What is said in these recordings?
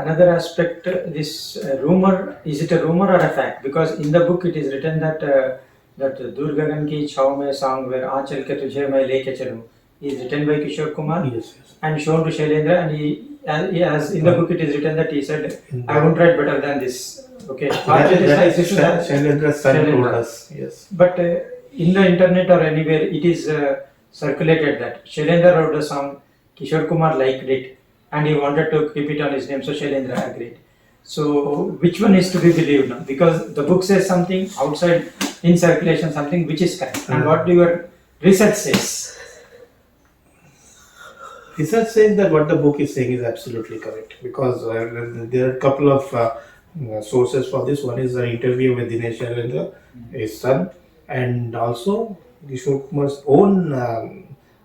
another aspect, this rumor, is it a rumor or a fact? Because in the book it is written that that Dur Gagan Ki Chhaw Mein song where Aanchal Ke Tujhe Main Leke Chalu is written by Kishore Kumar and shown to Shailendra, and he has in the book it is written that he said, I won't write better than this. Okay. That is Shailendra's son told us. Yes. But in the internet or anywhere it is circulated that Shailendra wrote the song, Kishore Kumar liked it, and he wanted to keep it on his name, so Shailendra agreed. So which one is to be believed now? Because the book says something, outside in circulation something which is correct. And what do your research says? Research says that what the book is saying is absolutely correct, because there are a couple of sources for this. One is an interview with Dinesh Shailendra, his son, and also Kishore Kumar's own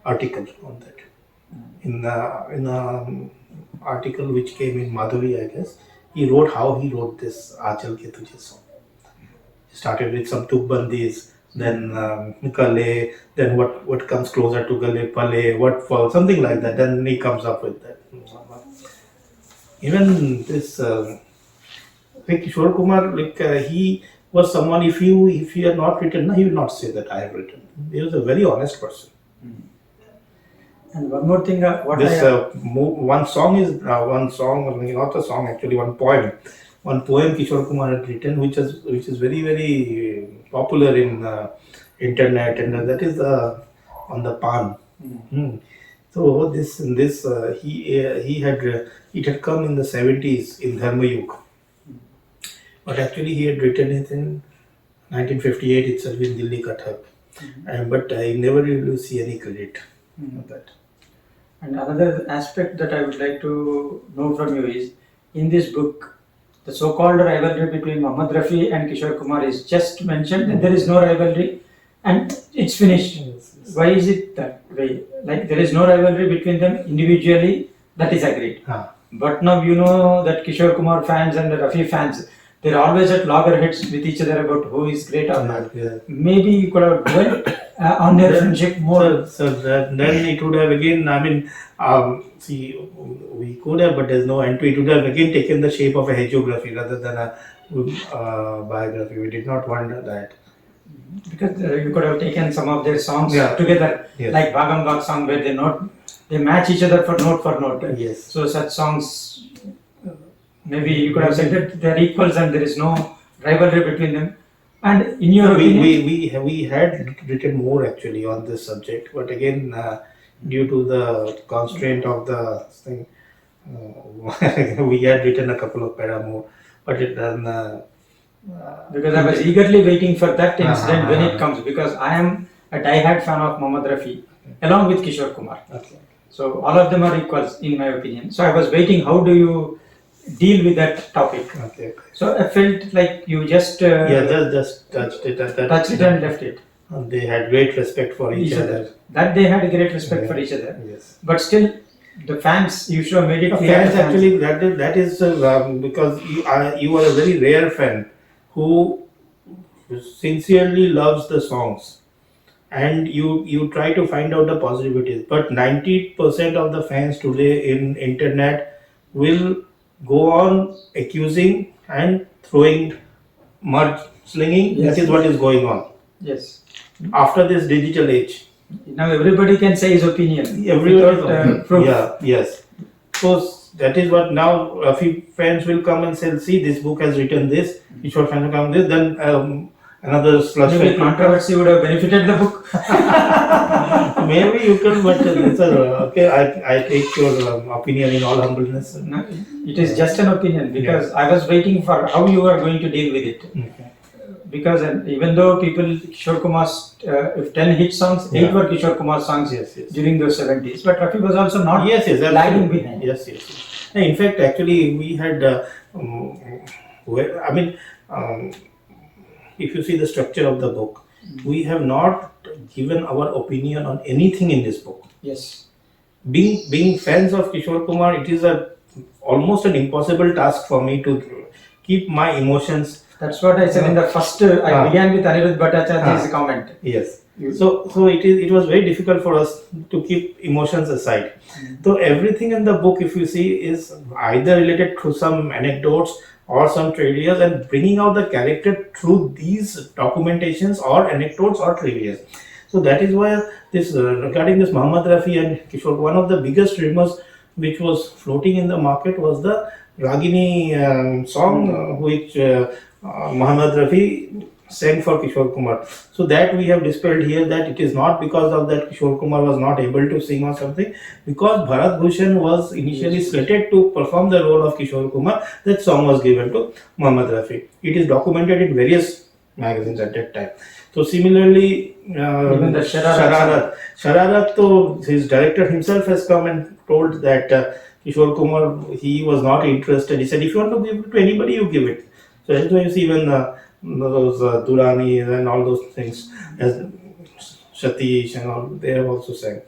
article on that. In an article which came in Madhuri, I guess, he wrote how he wrote this Aanchal Ke Tujhe song. He started with some Tukbandis, then Kale, then what comes closer to Gale Pale, what for, something like that. Then he comes up with that. Even this Kishore Kumar, he was someone, if he had not written, he would not say that I have written. He was a very honest person. And one more thing, one poem. One poem Kishore Kumar had written, which is very, very popular in internet, and that is on the Pan. So it had come in the 70s in Dharma Yuga, but actually he had written it in 1958 itself in Delhi Kathak, but I never really see any credit of that. And another aspect that I would like to know from you is, in this book, the so-called rivalry between Mohammad Rafi and Kishore Kumar is just mentioned, and there is no rivalry, and it's finished. Yes. Why is it that way? Like, there is no rivalry between them individually, that is agreed. But now you know that Kishore Kumar fans and the Rafi fans, they're always at loggerheads with each other about who is great or not. Yeah. Maybe you could have dwelt on their friendship more. So then it would have again, we could have, but there's no end to it. It would have again taken the shape of a hagiography rather than a biography. We did not want that. Because you could have taken some of their songs together, like Bhagam Bhag song, where they match each other for note. Yes. So such songs, maybe you could have said that they're equals and there is no rivalry between them. And in your opinion, we had written more actually on this subject, but again, due to the constraint of the thing, we had written a couple of para more, but because I was eagerly waiting for that incident when it comes, because I am a die-hard fan of Mohammad Rafi along with Kishore Kumar. So all of them are equals in my opinion. So I was waiting, how do you deal with that topic? So I felt like you just just touched it and left it. They had great respect for each other. That they had great respect for each other. Yes. But still, the fans, you should have made it clear. Fans actually, that is because you are a very rare fan who sincerely loves the songs, and you try to find out the positivities. But 90% of the fans today in internet will go on accusing and throwing mud slinging. Yes. That is what is going on. Yes. After this digital age, now everybody can say his opinion. Everybody proof. Yes. So that is what now a few fans will come and say, see, this book has written this. Kishore fans will come this. Then another slush. Maybe controversy would have benefited the book. Maybe you can, but okay. I take your opinion in all humbleness. No, it is just an opinion, because I was waiting for how you are going to deal with it. Okay. Because even though Kishore Kumar's, if 10 hit songs, 8 were Kishore Kumar songs during those 70s. But Rafi was also not lagging behind. Yes. In fact, actually, we had, if you see the structure of the book, we have not given our opinion on anything in this book. Yes. Being fans of Kishore Kumar, it is almost an impossible task for me to keep my emotions. That's what I said in the first. I began with Anirudha Bhattacharjee's comment. Yes. So it was very difficult for us to keep emotions aside. So everything in the book, if you see, is either related to some anecdotes or some trivias, and bringing out the character through these documentations or anecdotes or trivias. So that is why this regarding this Muhammad Rafi and Kishore, one of the biggest rumors which was floating in the market was the Ragini song which Muhammad Rafi sang for Kishore Kumar. So that we have dispelled here, that it is not because of that Kishore Kumar was not able to sing or something, because Bharat Bhushan was initially slated to perform the role of Kishore Kumar. That song was given to Muhammad Rafi. It is documented in various magazines at that time. So similarly, Even the Shararat, so his director himself has come and told that Kishore Kumar, he was not interested. He said, if you want to give it to anybody, you give it. So that's why you see even those Durani and all those things, as Satish and all, they have also sang.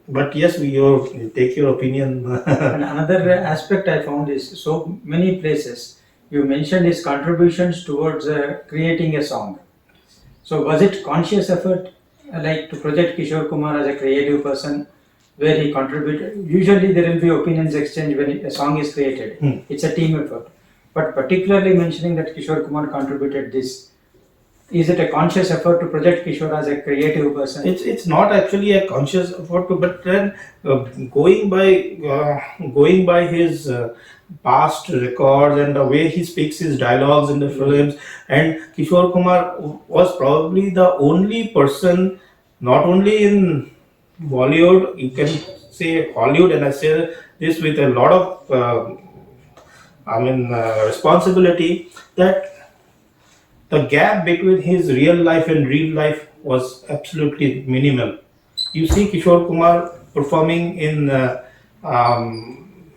But yes, you take your opinion. And another aspect I found is, so many places you mentioned his contributions towards creating a song. So was it conscious effort, like to project Kishore Kumar as a creative person, where he contributed? Usually there will be opinions exchange when a song is created. It's a team effort. But particularly mentioning that Kishore Kumar contributed this, is it a conscious effort to project Kishore as a creative person? It's not actually a conscious effort to, but then going by his past records and the way he speaks his dialogues in the films, and Kishore Kumar was probably the only person, not only in Bollywood, you can say Hollywood, and I say this with a lot of responsibility, that the gap between his real life and real life was absolutely minimal. You see Kishore Kumar performing in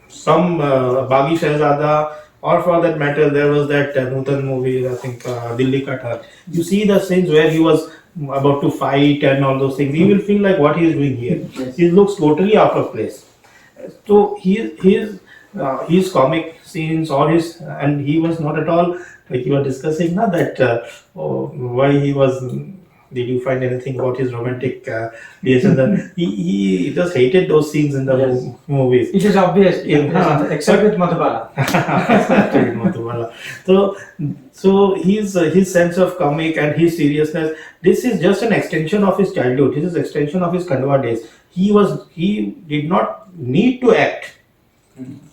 some Bagi Shahzada, or for that matter, there was that Nutan movie, I think Dilli Ka Thar. You see the scenes where he was about to fight and all those things. You will feel like what he is doing here. Yes. He looks totally out of place. So his comic scenes or his, and he was not at all like you were discussing now, that why he was, did you find anything about his romantic relations? And he just hated those scenes in the Yes. movies. It is obvious, except with Madhubala. So his sense of comic and his seriousness, this is just an extension of his childhood. This is extension of his Khandwa days. He did not need to act.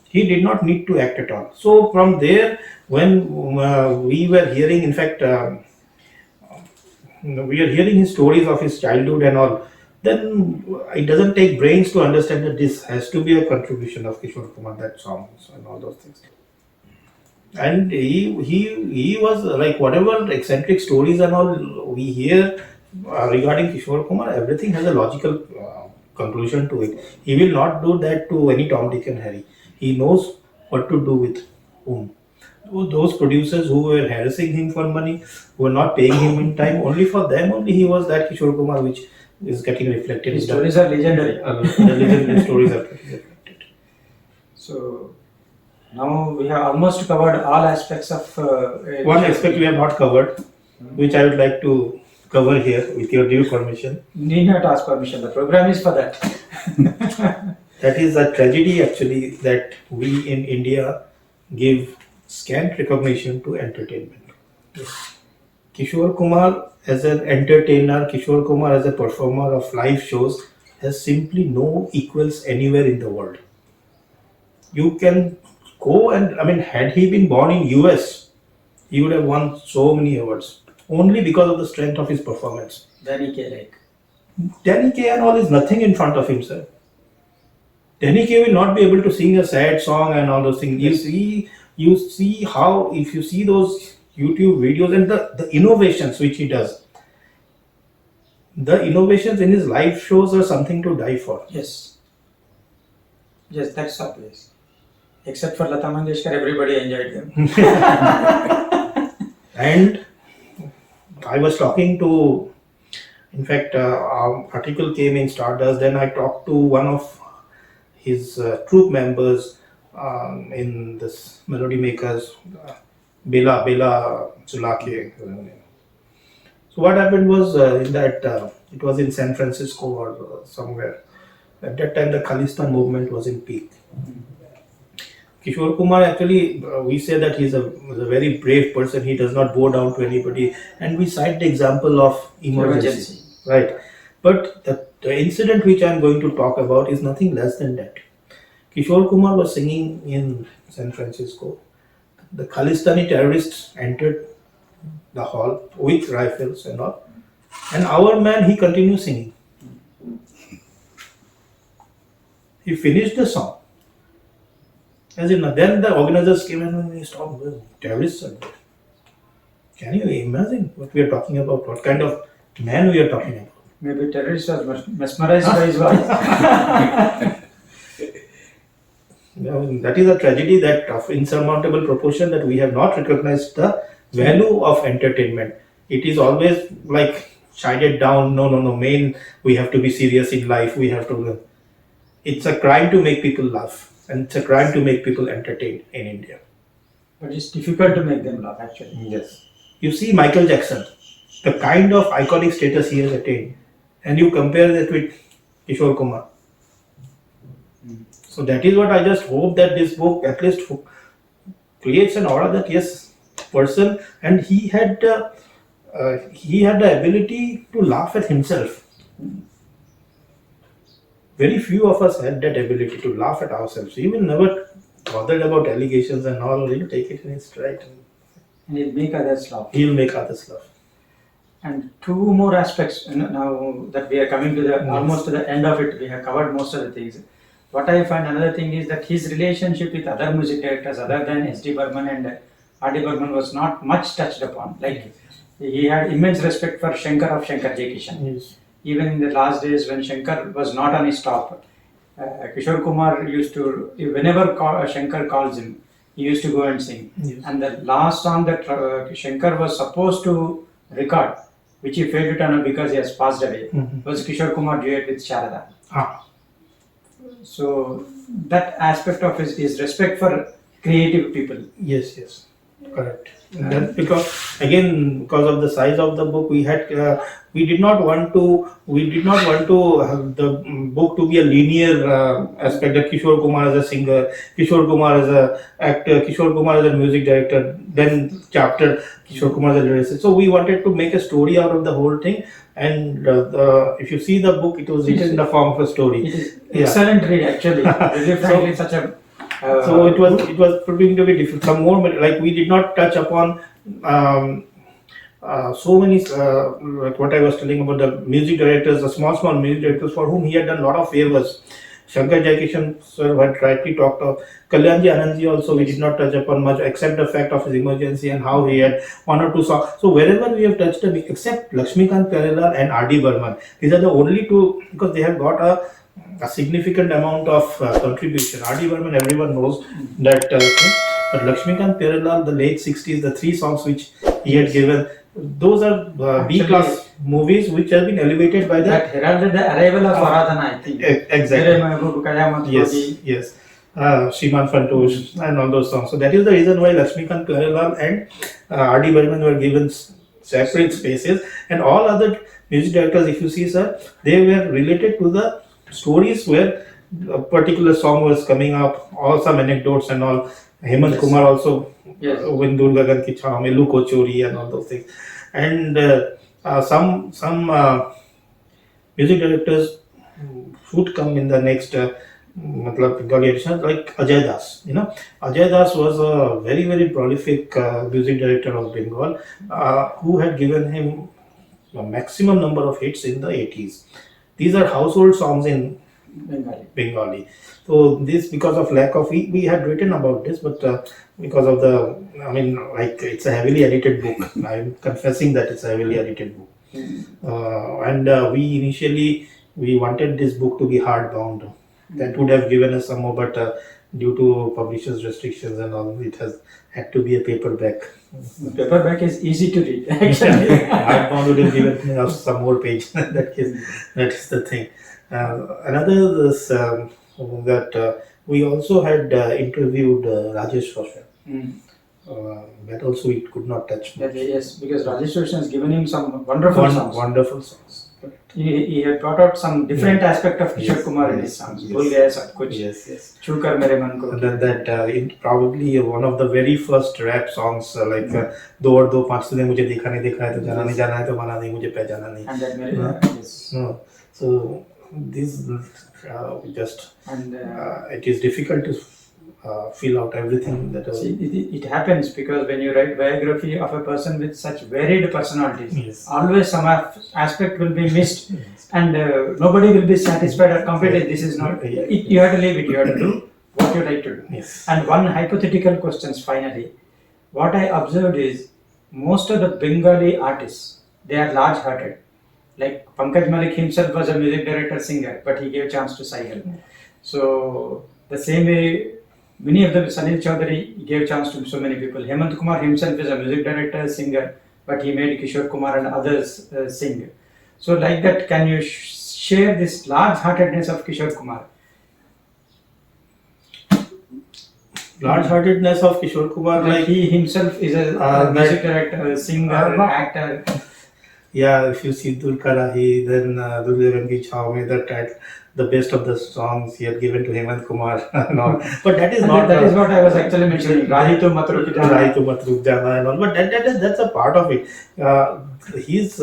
He did not need to act at all. So from there, when we were hearing, in fact, we are hearing his stories of his childhood and all, then it doesn't take brains to understand that this has to be a contribution of Kishore Kumar, that songs and all those things. And he was like, whatever eccentric stories and all we hear regarding Kishore Kumar, everything has a logical conclusion to it. He will not do that to any Tom, Dick and Harry. He knows what to do with whom. Those producers who were harassing him for money, who were not paying him in time, only for them only he was that Kishore Kumar, which is getting reflected. His stories are legendary. The legendary stories are getting reflected. So now we have almost covered all aspects of. One aspect we have not covered, which I would like to cover here with your due permission. Need not ask permission. The program is for that. That is a tragedy actually, that we in India give scant recognition to entertainment. Kishore Kumar as an entertainer, Kishore Kumar as a performer of live shows has simply no equals anywhere in the world. You can go and, had he been born in US, he would have won so many awards only because of the strength of his performance. Danny K. Danny K and all is nothing in front of himself. Danny K will not be able to sing a sad song and all those things. You see how, if you see those YouTube videos and the innovations which he does, the innovations in his live shows are something to die for. Yes, that's obvious. Except for Lata Mangeshkar, everybody enjoyed them. And I was talking to, in fact, article came in Stardust. Then I talked to one of his troupe members in this Melody Makers, Bela Zulake. So what happened was in that it was in San Francisco or somewhere. At that time, the Khalistan movement was in peak. Kishore Kumar actually, we say that was a very brave person. He does not bow down to anybody, and we cite the example of emergency, right? But the incident which I am going to talk about is nothing less than that. Kishore Kumar was singing in San Francisco. The Khalistani terrorists entered the hall with rifles and all, and our man, he continued singing. He finished the song. As in, then the organizers came in and they stopped. Terrorists are there. Can you imagine what we are talking about? What kind of man we are talking about? Maybe terrorists are mesmerized by his voice. That is a tragedy that of insurmountable proportion that we have not recognized the value of entertainment. It is always like shaded down. No, main, we have to be serious in life. We have to. It's a crime to make people laugh. And it's a crime to make people entertained in India. But it's difficult to make them laugh, actually. Yes. You see Michael Jackson, the kind of iconic status he has attained, and you compare that with Kishore Kumar. So that is what I just hope that this book at least creates an aura that yes, person, and he had the ability to laugh at himself. Very few of us had that ability to laugh at ourselves. He will never bothered about allegations and all. He'll take it in his stride. And he'll make others laugh. He'll make others laugh. And two more aspects now that we are coming to the almost to the end of it. We have covered most of the things. What I find another thing is that his relationship with other music directors other than S.D. Burman and R.D. Burman was not much touched upon. Like he had immense respect for Shankar of Shankar J. Kishan. Yes. Even in the last days when Shankar was not on his top, Kishore Kumar used to, whenever Shankar calls him, he used to go and sing. Yes. And the last song that Shankar was supposed to record, which he failed to turn up because he has passed away, was Kishore Kumar duet with Sharada. So that aspect of his respect for creative people. Yes, correct. And then because of the size of the book, we did not want to have the book to be a linear aspect, that Kishore Kumar as a singer, Kishore Kumar as a actor, Kishore Kumar as a music director, then chapter Kishore Kumar as a lyricist. So we wanted to make a story out of the whole thing, and if you see the book, it was written in the form of a story. It is excellent read, actually. Really, frankly, such a so it was proving to be different. Some more, like we did not touch upon so many, like what I was telling about the music directors, the small music directors for whom he had done a lot of favors. Shankar Jaikishan sir had rightly talked of. Kalyanji Anandji also we did not touch upon much, except the fact of his emergency and how he had one or two songs. So wherever we have touched, except Lakshmikant Pyarelal and R.D. Burman, these are the only two, because they have got a significant amount of contribution. R.D. Burman, everyone knows that, but Lakshmikant Pyarelal, the late 60s, the three songs which he had given, those are B-class movies which have been elevated by that heralded the arrival of Aradhana, I think. Exactly. Yes. Shriman Fantosh and all those songs. So that is the reason why Lakshmikant Pyarelal and R.D. Burman were given separate spaces, and all other music directors, if you see, sir, they were related to the stories where a particular song was coming up, or some anecdotes and all. Hemant Kumar also, when Dur Gagan Ki Chhav Mein, Luko Chori and all those things. And some music directors should come in the next Bengali edition, like Ajay Das. Ajay Das was a very, very prolific music director of Bengal, who had given him a maximum number of hits in the 80s. These are household songs in Bengali. So this, because of lack of, we had written about this, but because of it's a heavily edited book. I'm confessing that it's a heavily edited book. And we initially wanted this book to be hardbound. That would have given us some more, but due to publishers' restrictions and all, it has had to be a paperback. Paperback is easy to read, actually. Hardbound would have given us some more pages. That is the thing. Another is that we also had interviewed Rajesh Roshan. that also it could not touch much. Yes, because Rajesh Roshan has given him some wonderful songs. Wonderful songs. He had brought out some different aspect of Kishore Yes, Kumar in yes, his songs. yes. Bhul Gaya Sab Kuch, Yes. Chhu Kar Mere Man Ko. And then that probably one of the very first rap songs like दो और दो पाँच तूने मुझे देखा नहीं देखा है तो जाना नहीं जाना है तो माना नहीं मुझे पहचाना नहीं. And that yes. No. So this just And it is difficult to fill out everything that. see, it happens because when you write biography of a person with such varied personalities, Yes. always some aspect will be missed, and nobody will be satisfied or completed. This is not. You have to leave it. You have to do what you like to do. Yes. And one hypothetical questions finally. What I observed is most of the Bengali artists, they are large-hearted. Like Pankaj Malik himself was a music director, singer, but he gave chance to Sahil. So the same way, many of them, Sanil Chaudhary gave chance to so many people. Hemant Kumar himself is a music director, singer, but he made Kishore Kumar and others sing. So like that, can you share this large-heartedness of Kishore Kumar? Large-heartedness of Kishore Kumar, Like he himself is a music director, singer, actor. Yeah, if you see Dul Karahi, then Dul Ki Chhaaw Mein, the best of the songs he had given to Hemant Kumar and all. But that is not. That is what I was actually mentioning. Rahi to Mat Ruk Jana. Rahi to Mat Ruk Jana and all. But that's a part of it. His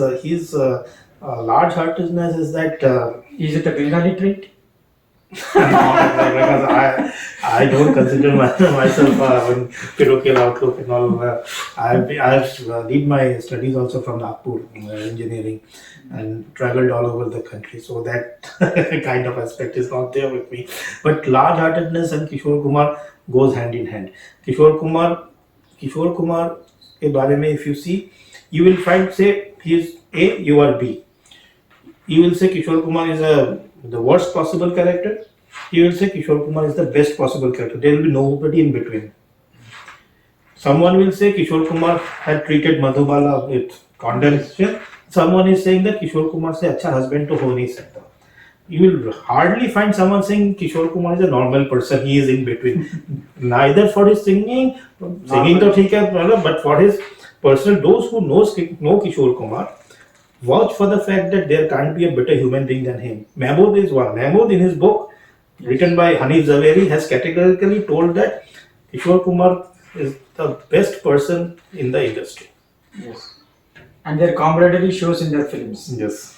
large-heartedness is that. Is it a Bengali trait? Because I don't consider myself an parochial outlook and all. I've did my studies also from Nagpur, engineering, and traveled all over the country. So that kind of aspect is not there with me. But large-heartedness and Kishore Kumar goes hand in hand. Kishore Kumar ke baare mein, if you see, you will find, say, he is A, you are B. You will say Kishore Kumar is the worst possible character. He will say Kishore Kumar is the best possible character. There will be nobody in between. Someone will say Kishore Kumar had treated Madhubala with condemnation. Someone is saying that Kishore Kumar se acha husband to ho nahi sakta. You will hardly find someone saying Kishore Kumar is a normal person. He is in between. Neither for his singing to theek hai, but for his personal. Those who know Kishore Kumar vouch for the fact that there can't be a better human being than him. Mahmood is one. Mahmood, in his book, written by Hanif Zaveri, has categorically told that Kishore Kumar is the best person in the industry. Yes. And their camaraderie shows in their films. Yes.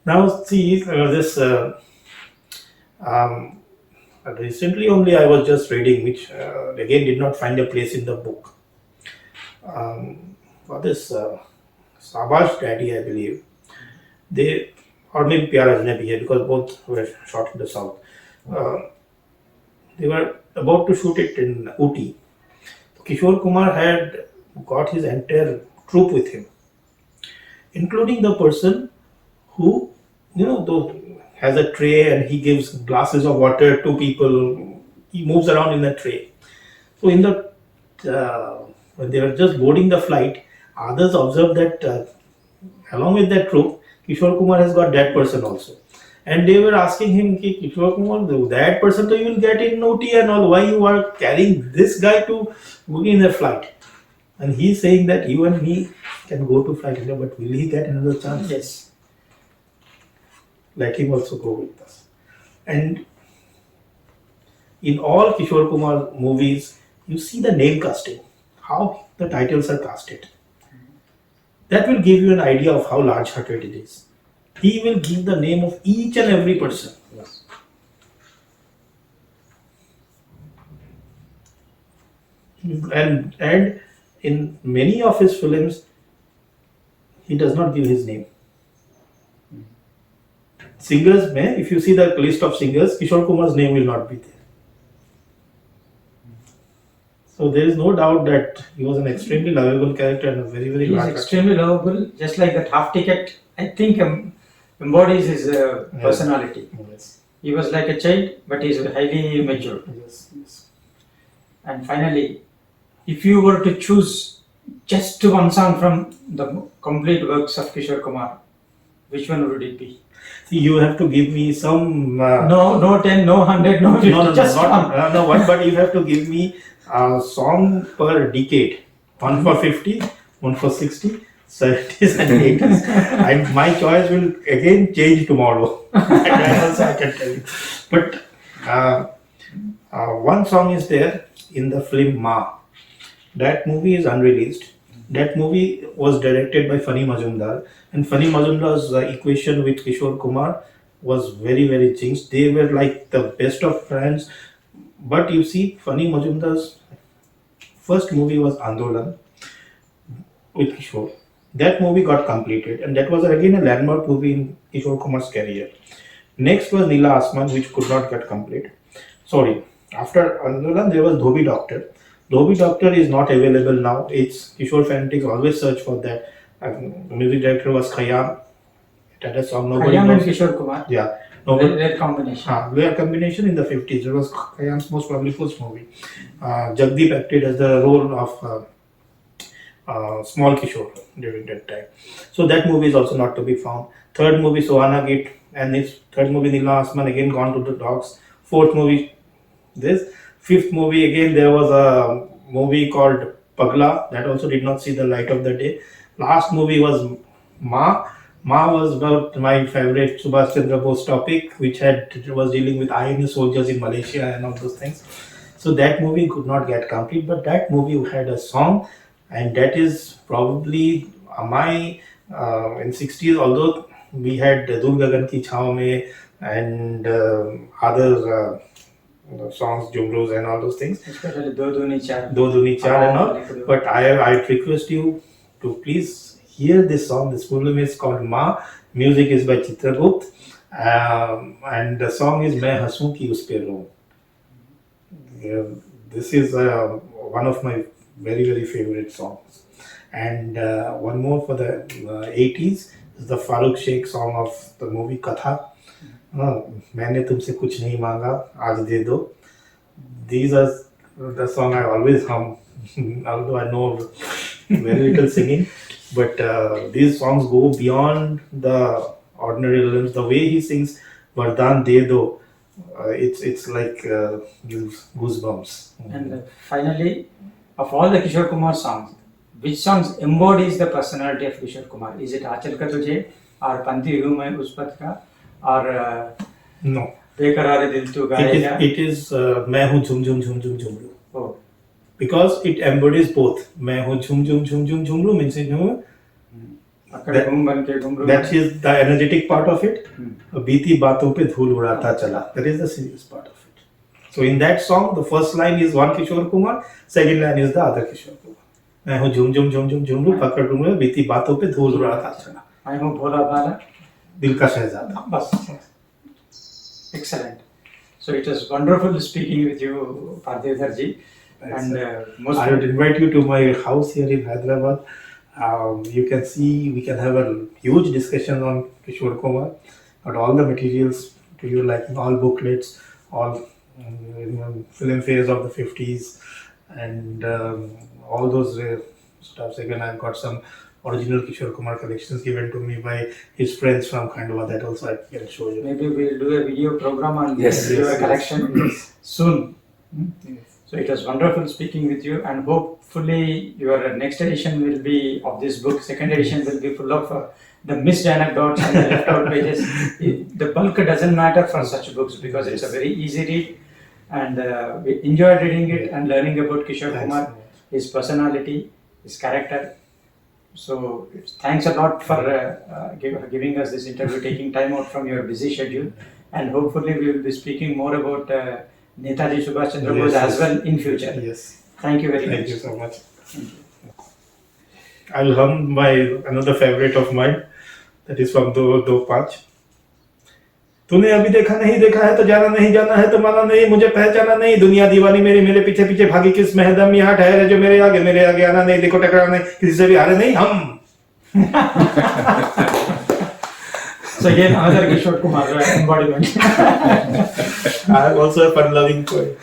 Now, see, this recently only I was just reading, which again did not find a place in the book. For this Sabash Daddy, I believe, or maybe Pyar Kiye Jaa, because both were shot in the south. They were about to shoot it in Ooty. Kishore Kumar had got his entire troupe with him, including the person who, has a tray and he gives glasses of water to people. He moves around in a tray. So when they were just boarding the flight, others observed that along with that troupe, Kishore Kumar has got that person also. And they were asking him, Kishore Kumar, that person you will get in Ooty and all, why you are carrying this guy to go in a flight? And he's saying that you and me can go to flight, but will he get another chance? Yes. Let him also go with us. And in all Kishore Kumar movies, you see the name casting, how the titles are casted. That will give you an idea of how large-hearted it is. He will give the name of each and every person. Yes. And in many of his films, he does not give his name. Singers, if you see the list of singers, Kishore Kumar's name will not be there. So there is no doubt that he was an extremely lovable character and a very, very He is extremely lovable, just like that half ticket, I think embodies his personality. Yes. He was like a child, but he is highly mature. Yes. And finally, if you were to choose just one song from the complete works of Kishore Kumar, which one would it be? See, you have to give me some. No 10, no 100, no 50, just one. No one, but you have to give me a song per decade, one for 50, one for 60, 70s and 80s. And my choice will again change tomorrow. That also I can tell you. But one song is there in the film Ma. That movie is unreleased. That movie was directed by Funny Majumdar, and Funny Majumdar's equation with Kishore Kumar was very, very changed. They were like the best of friends. But you see, Funny Majumdar's first movie was Andolan with Kishore. That movie got completed, and that was again a landmark movie in Kishore Kumar's career. Next was Nila Asman, which could not get complete. Sorry, after Andolan, there was Dhobi Doctor. Dhobi Doctor is not available now. It's Kishore fanatics always search for that. The music director was Khayyam. It had a song nobody Khayyam and knows. Kishore Kumar. Yeah, nobody. Their combination. Their combination in the 50s. It was Khayyam's most probably first movie. Jagdeep acted as the role of small Kishore during that time. So that movie is also not to be found. Third movie Suhana Gate, and his third movie Nila Asman again gone to the dogs. Fourth movie this. Fifth movie again there was a movie called Pagla that also did not see the light of the day. Last movie was Ma. Ma was about my favorite Subhash Chandra Bose topic, which was dealing with INA soldiers in Malaysia and all those things. So that movie could not get complete, but that movie had a song, and that is probably my in 60s. Although we had Dul Gagan Ki Chhaav Mein and other songs, Jumros and all those things. Especially Do Duni Char. Do Duni Char and all. But I request you to please hear this song. This film is called Ma. Music is by Chitragut. And the song is Main Hasun Ki Us Pe Ro. This is one of my very, very favorite songs. And one more for the 80s is the Farooq Sheikh song of the movie Katha. मैंने तुमसे कुछ नहीं मांगा आज दे दो. These are the song I always hum, although I know very little singing, but these songs go beyond the ordinary rhythms. The way he sings Vardhan De Do, it's like gives goosebumps. And finally, of all the Kishore Kumar songs, which songs embodies the personality of Kishore Kumar? Is it Achal Ka Tujhe or Panti Hu Main Us Pat Ka? Or No. Bekaraare Dil Tu Gaayega? It is Main Hu Jhum Jhum Jhum Jhum Jhumru. Oh. Because it embodies both. Main Hu Jhum Jhum Jhum Jhum Jhumru means that is the energetic part of it. Beeti baaton pe dhool udata chala. That is the serious part of it. So in that song, the first line is one Kishore Kumar, second line is the other Kishore Kumar. Main hu jhum jhum jhum jhum jhumru pakad lunga beeti baaton pe dhool udata chala. I am Bhola Bala. Dil ka shehzada. Bas. Excellent. So it was wonderful speaking with you, Parthiv Dharji. And I would invite you to my house here in Hyderabad. You can see, we can have a huge discussion on Kishore Kumar, but all the materials to you, like all booklets, all film fairs of the 50s, and all those stuffs. Again, I've got some original Kishore Kumar collections given to me by his friends from Khandwa. That also I can show you. Maybe we'll do a video program on Yes, your yes, collection soon. Yes. So it was wonderful speaking with you, and hopefully your next edition will be of this book. Second edition will be full of the missed anecdotes and the left out pages. The bulk doesn't matter for such books because it's a very easy read, and we enjoyed reading it and learning about Kishore Kumar, his personality, his character. So thanks a lot for giving us this interview, taking time out from your busy schedule, and hopefully we will be speaking more about Netaji Subhash Chandra Bose as well in future. Yes. Thank you very much. Thank you so much. I'll hum my another favorite of mine, that is from Do Panch. तूने अभी देखा नहीं देखा है तो जाना नहीं जाना है तो माना नहीं मुझे पहचाना नहीं दुनिया दीवानी मेरे पीछे पीछे भागी किस महदम यहाँ ठहरे जो मेरे आगे आना नहीं देखो टकराना नहीं किसी से भी हारे नहीं हम. So again another Kishore Kumar embodiment. I am also a fun loving poet.